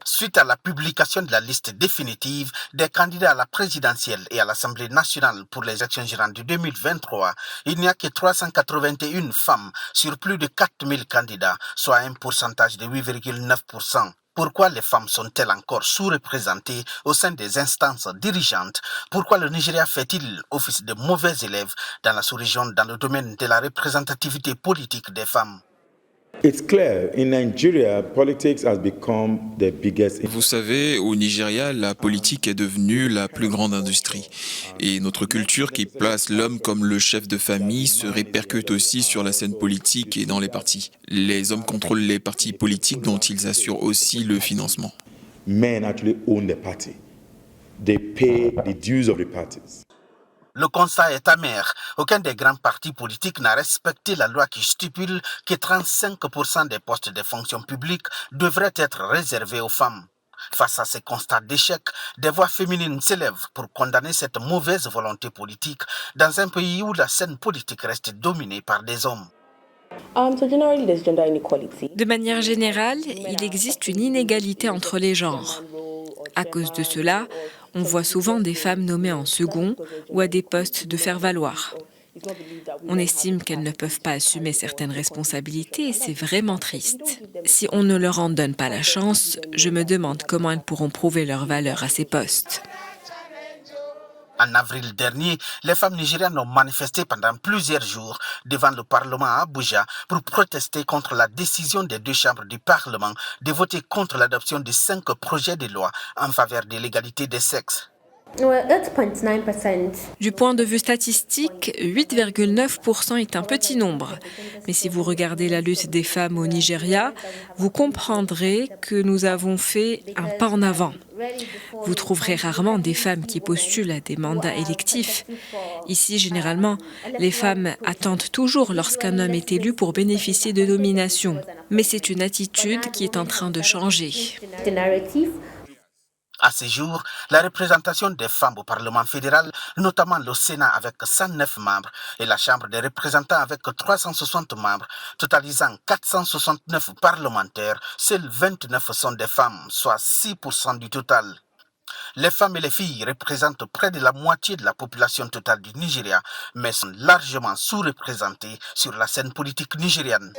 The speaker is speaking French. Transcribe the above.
suite à la publication de la liste définitive des candidats à la présidentielle et à l'Assemblée nationale pour les élections générales de 2023, il n'y a que 381 femmes sur plus de 4000 candidats, soit un pourcentage de 8,9%. Pourquoi les femmes sont-elles encore sous-représentées au sein des instances dirigeantes? Pourquoi le Nigeria fait-il office de mauvais élèves dans la sous-région dans le domaine de la représentativité politique des femmes? Vous savez, au Nigeria, la politique est devenue la plus grande industrie. Et notre culture qui place l'homme comme le chef de famille se répercute aussi sur la scène politique et dans les partis. Les hommes contrôlent les partis politiques dont ils assurent aussi le financement. Men actually own the party. They pay the dues of the parties. Le constat est amer. Aucun des grands partis politiques n'a respecté la loi qui stipule que 35% des postes de fonction publique devraient être réservés aux femmes. Face à ces constats d'échec, des voix féminines s'élèvent pour condamner cette mauvaise volonté politique dans un pays où la scène politique reste dominée par des hommes. De manière générale, il existe une inégalité entre les genres. À cause de cela, on voit souvent des femmes nommées en second ou à des postes de faire-valoir. On estime qu'elles ne peuvent pas assumer certaines responsabilités et c'est vraiment triste. Si on ne leur en donne pas la chance, je me demande comment elles pourront prouver leur valeur à ces postes. En avril dernier, les femmes nigérianes ont manifesté pendant plusieurs jours devant le Parlement à Abuja pour protester contre la décision des deux chambres du Parlement de voter contre l'adoption de 5 projets de loi en faveur de l'égalité des sexes. Du point de vue statistique, 8,9% est un petit nombre. Mais si vous regardez la lutte des femmes au Nigeria, vous comprendrez que nous avons fait un pas en avant. Vous trouverez rarement des femmes qui postulent à des mandats électifs. Ici, généralement, les femmes attendent toujours lorsqu'un homme est élu pour bénéficier de nominations. Mais c'est une attitude qui est en train de changer. À ce jour, la représentation des femmes au Parlement fédéral, notamment le Sénat avec 109 membres et la Chambre des représentants avec 360 membres, totalisant 469 parlementaires, seules 29 sont des femmes, soit 6% du total. Les femmes et les filles représentent près de la moitié de la population totale du Nigeria, mais sont largement sous-représentées sur la scène politique nigériane.